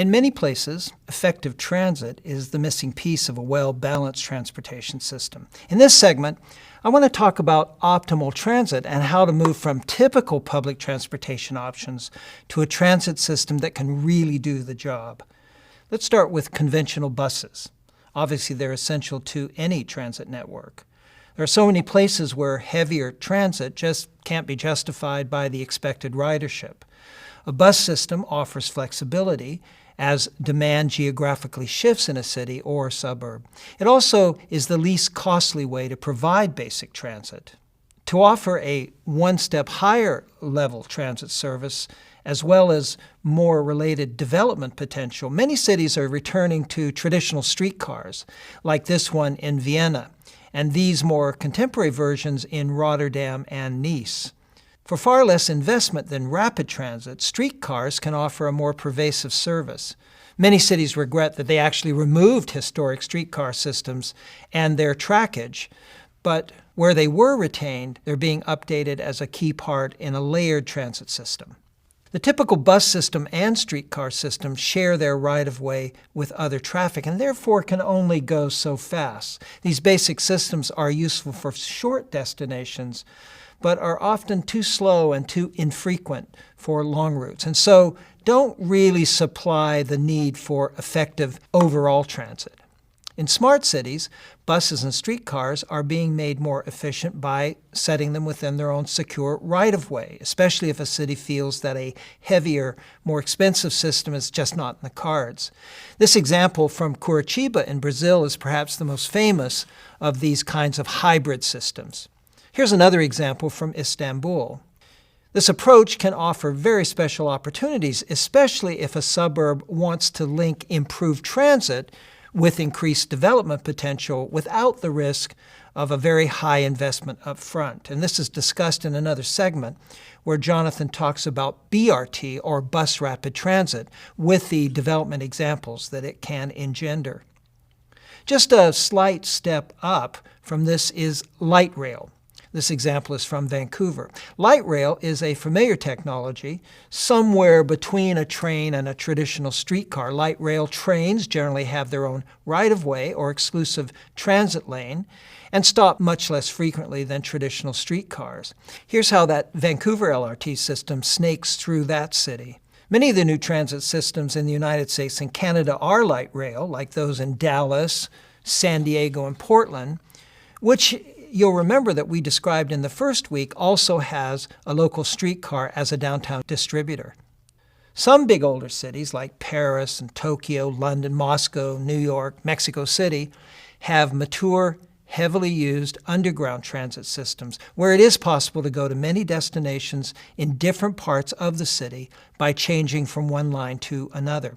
In many places, effective transit is the missing piece of a well-balanced transportation system. In this segment, I want to talk about optimal transit and how to move from typical public transportation options to a transit system that can really do the job. Let's start with conventional buses. Obviously, they're essential to any transit network. There are so many places where heavier transit just can't be justified by the expected ridership. A bus system offers flexibility as demand geographically shifts in a city or suburb. It also is the least costly way to provide basic transit. To offer a one-step higher level transit service, as well as more related development potential, many cities are returning to traditional streetcars, like this one in Vienna, and these more contemporary versions in Rotterdam and Nice. For far less investment than rapid transit, streetcars can offer a more pervasive service. Many cities regret that they actually removed historic streetcar systems and their trackage, but where they were retained, they're being updated as a key part in a layered transit system. The typical bus system and streetcar system share their right-of-way with other traffic and therefore can only go so fast. These basic systems are useful for short destinations, but are often too slow and too infrequent for long routes, and so don't really supply the need for effective overall transit. In smart cities, buses and streetcars are being made more efficient by setting them within their own secure right-of-way, especially if a city feels that a heavier, more expensive system is just not in the cards. This example from Curitiba in Brazil is perhaps the most famous of these kinds of hybrid systems. Here's another example from Istanbul. This approach can offer very special opportunities, especially if a suburb wants to link improved transit with increased development potential without the risk of a very high investment up front. And this is discussed in another segment where Jonathan talks about BRT, or bus rapid transit, with the development examples that it can engender. Just a slight step up from this is light rail. This example is from Vancouver. Light rail is a familiar technology somewhere between a train and a traditional streetcar. Light rail trains generally have their own right-of-way or exclusive transit lane and stop much less frequently than traditional streetcars. Here's how that Vancouver LRT system snakes through that city. Many of the new transit systems in the United States and Canada are light rail, like those in Dallas, San Diego, and Portland, which you'll remember that we described in the first week also has a local streetcar as a downtown distributor. Some big older cities like Paris and Tokyo, London, Moscow, New York, Mexico City have mature, heavily used underground transit systems where it is possible to go to many destinations in different parts of the city by changing from one line to another.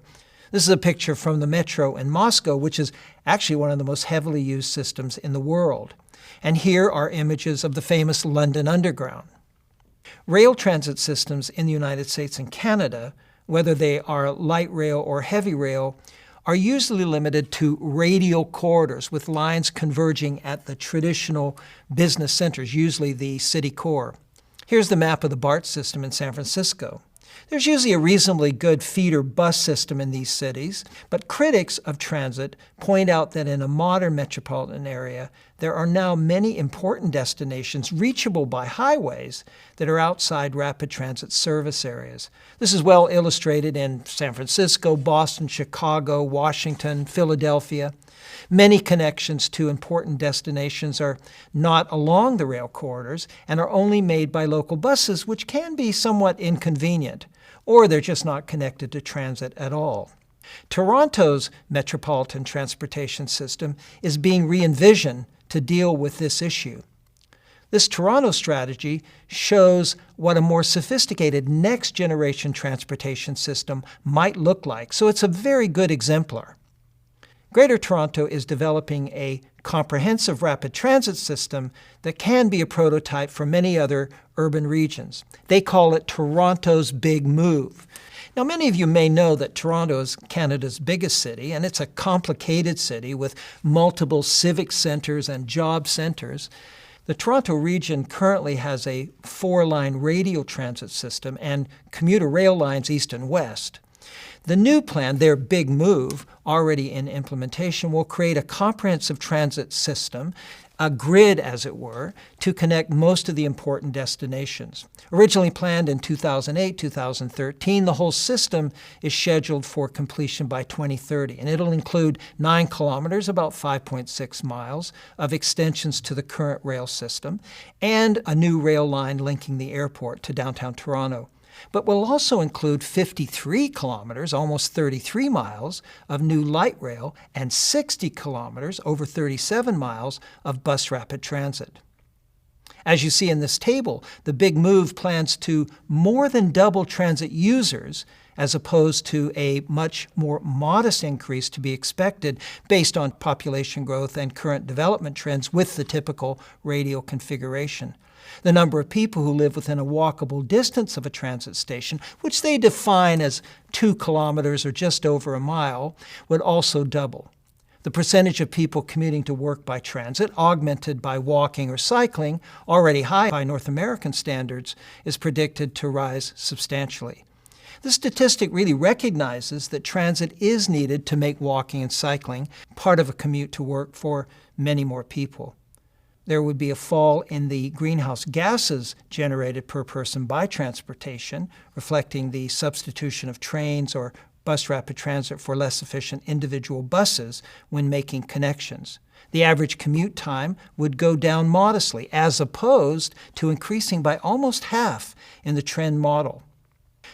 This is a picture from the metro in Moscow, which is actually one of the most heavily used systems in the world. And here are images of the famous London Underground. Rail transit systems in the United States and Canada, whether they are light rail or heavy rail, are usually limited to radial corridors with lines converging at the traditional business centers, usually the city core. Here's the map of the BART system in San Francisco. There's usually a reasonably good feeder bus system in these cities, but critics of transit point out that in a modern metropolitan area, there are now many important destinations reachable by highways that are outside rapid transit service areas. This is well illustrated in San Francisco, Boston, Chicago, Washington, Philadelphia. Many connections to important destinations are not along the rail corridors and are only made by local buses, which can be somewhat inconvenient, or they're just not connected to transit at all. Toronto's metropolitan transportation system is being re-envisioned to deal with this issue. This Toronto strategy shows what a more sophisticated next-generation transportation system might look like, so it's a very good exemplar. Greater Toronto is developing a comprehensive rapid transit system that can be a prototype for many other urban regions. They call it Toronto's Big Move. Now, many of you may know that Toronto is Canada's biggest city, and it's a complicated city with multiple civic centers and job centers. The Toronto region currently has a 4-line radial transit system and commuter rail lines east and west. The new plan, their big move, already in implementation, will create a comprehensive transit system, a grid, as it were, to connect most of the important destinations. Originally planned in 2008, 2013, the whole system is scheduled for completion by 2030, and it'll include 9 kilometers, about 5.6 miles, of extensions to the current rail system, and a new rail line linking the airport to downtown Toronto. But will also include 53 kilometers, almost 33 miles, of new light rail and 60 kilometers, over 37 miles, of bus rapid transit. As you see in this table, the big move plans to more than double transit users, as opposed to a much more modest increase to be expected based on population growth and current development trends with the typical radial configuration. The number of people who live within a walkable distance of a transit station, which they define as 2 kilometers or just over a mile, would also double. The percentage of people commuting to work by transit, augmented by walking or cycling, already high by North American standards, is predicted to rise substantially. This statistic really recognizes that transit is needed to make walking and cycling part of a commute to work for many more people. There would be a fall in the greenhouse gases generated per person by transportation, reflecting the substitution of trains or bus rapid transit for less efficient individual buses when making connections. The average commute time would go down modestly, as opposed to increasing by almost half in the trend model.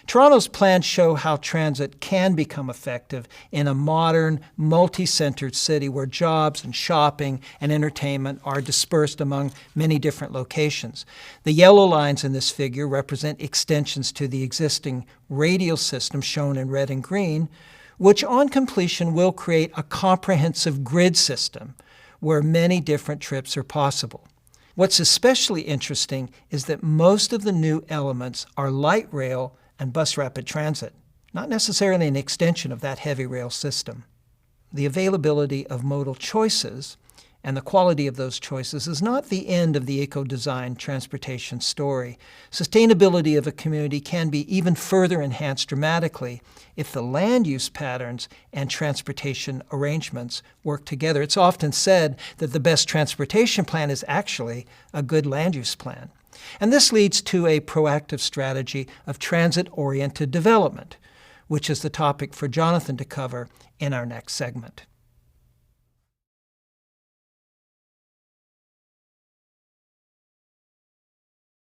Toronto's plans show how transit can become effective in a modern, multi-centered city where jobs and shopping and entertainment are dispersed among many different locations. The yellow lines in this figure represent extensions to the existing radial system shown in red and green, which on completion will create a comprehensive grid system where many different trips are possible. What's especially interesting is that most of the new elements are light rail and bus rapid transit, not necessarily an extension of that heavy rail system. The availability of modal choices and the quality of those choices is not the end of the eco-design transportation story. Sustainability of a community can be even further enhanced dramatically if the land use patterns and transportation arrangements work together. It's often said that the best transportation plan is actually a good land use plan. And this leads to a proactive strategy of transit-oriented development, which is the topic for Jonathan to cover in our next segment.